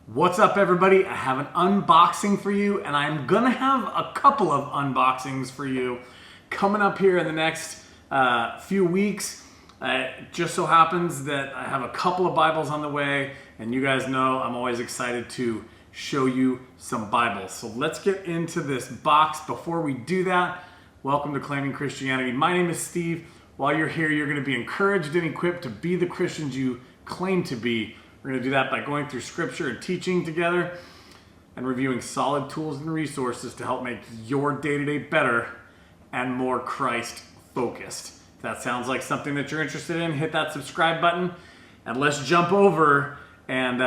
What's up, everybody? I have an unboxing for you, and I'm gonna have a couple of unboxings for you coming up here in the next few weeks. It just so happens that I have a couple of Bibles on the way, and you guys know I'm always excited to show you some Bibles. So let's get into this box. Before we do that, welcome to Claiming Christianity. My name is Steve. While you're here, you're gonna be encouraged and equipped to be the Christians you claim to be. We're going to do that by going through scripture and teaching together and reviewing solid tools and resources to help make your day-to-day better and more Christ-focused. If that sounds like something that you're interested in, hit that subscribe button, and let's jump over and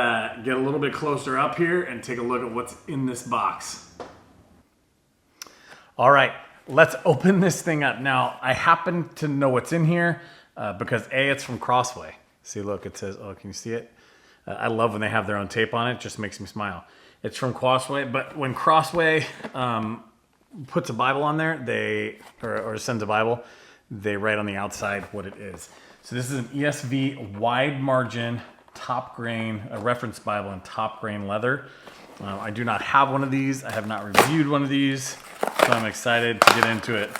get a little bit closer up here and take a look at what's in this box. All right, let's open this thing up. Now, I happen to know what's in here because A, it's from Crossway. See, look, it says, oh, can you see it? I love when they have their own tape on it. It just makes me smile. It's from Crossway, but when Crossway puts a Bible on there, or sends a Bible, they write on the outside what it is. So this is an ESV wide margin, top grain, a reference Bible in top grain leather. I do not have one of these. I have not reviewed one of these, so I'm excited to get into it.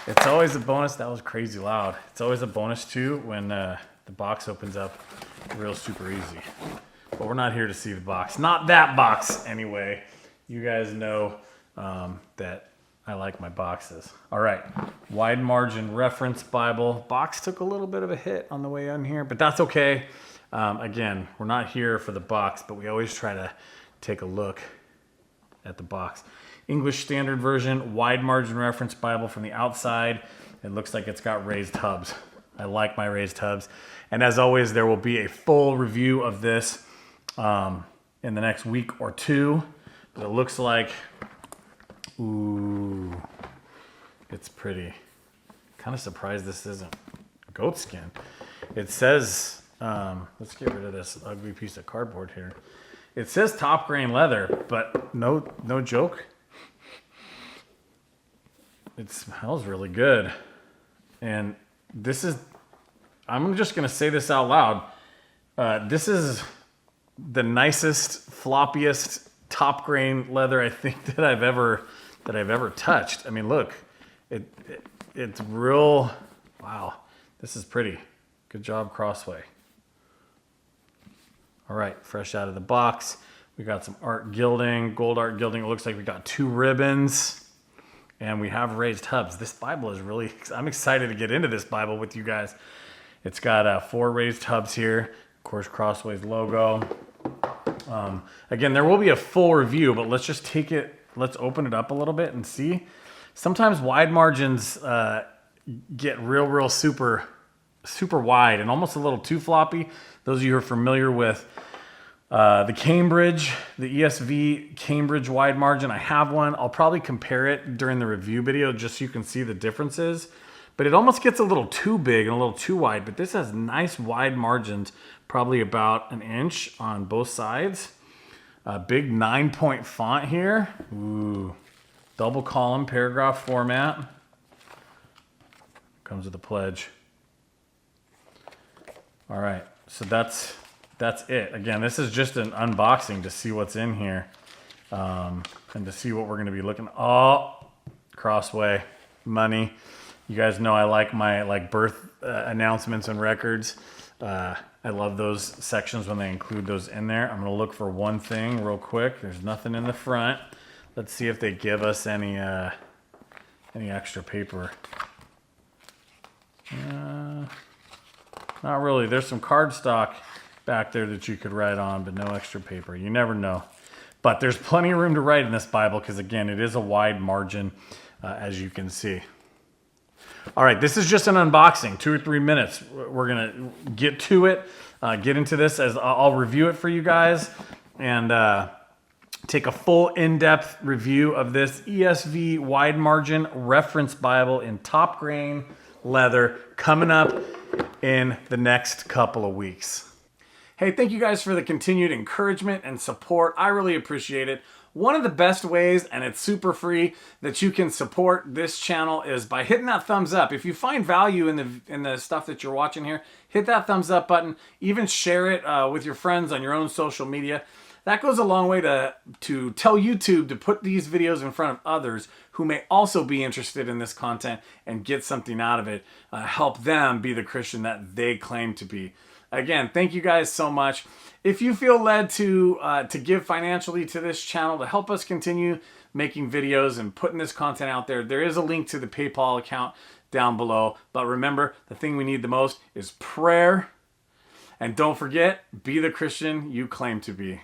It's always a bonus. That was crazy loud. It's always a bonus too when the box opens up real super easy. But we're not here to see the box. Not that box anyway. You guys know that I like my boxes. All right, wide margin reference Bible. Box took a little bit of a hit on the way in here, but that's okay. Again, we're not here for the box, but we always try to take a look at the box. English Standard Version, wide margin reference Bible. From the outside, it looks like it's got raised hubs. I like my raised hubs. And as always, there will be a full review of this in the next week or two. But it looks like, ooh, it's pretty. Kind of surprised this isn't goat skin. It says, let's get rid of this ugly piece of cardboard here. It says top grain leather, but no joke. It smells really good. And this is, I'm just going to say this out loud. This is the nicest, floppiest top grain leather I think that I've ever touched. I mean, look, it's real. Wow, this is pretty. Good job, Crossway. All right, fresh out of the box. We got some art gilding, gold art gilding. It looks like we got 2 ribbons. And we have raised hubs. This Bible is really, I'm excited to get into this Bible with you guys. It's got 4 raised hubs here. Of course, Crossway's logo. Again, there will be a full review, but let's just take it, let's open it up a little bit and see. Sometimes wide margins get real super wide and almost a little too floppy. Those of you who are familiar with the Cambridge, the ESV Cambridge wide margin, I have one. I'll probably compare it during the review video just so you can see the differences. But it almost gets a little too big and a little too wide. But this has nice wide margins, probably about 1 inch on both sides. A big 9-point font here. Ooh, double column paragraph format. Comes with a pledge. All right, so that's it. Again, this is just an unboxing to see what's in here and to see what we're going to be looking. Oh, Crossway, money. You guys know I like my birth announcements and records. I love those sections when they include those in there. I'm going to look for one thing real quick. There's nothing in the front. Let's see if they give us any extra paper. Not really. There's some cardstock back there that you could write on, but no extra paper. You never know. But there's plenty of room to write in this Bible because, again, it is a wide margin, as you can see. All right, this is just an unboxing, 2 or 3 minutes. We're going to get to it, get into this as I'll review it for you guys and take a full in-depth review of this ESV wide margin reference Bible in top grain leather coming up in the next couple of weeks. Hey, thank you guys for the continued encouragement and support. I really appreciate it. One of the best ways, and it's super free, that you can support this channel is by hitting that thumbs up. If you find value in the stuff that you're watching here, hit that thumbs up button. Even share it with your friends on your own social media. That goes a long way to tell YouTube to put these videos in front of others who may also be interested in this content and get something out of it. Help them be the Christian that they claim to be. Again, thank you guys so much. If you feel led to give financially to this channel to help us continue making videos and putting this content out there, there is a link to the PayPal account down below. But remember, the thing we need the most is prayer. And don't forget, be the Christian you claim to be.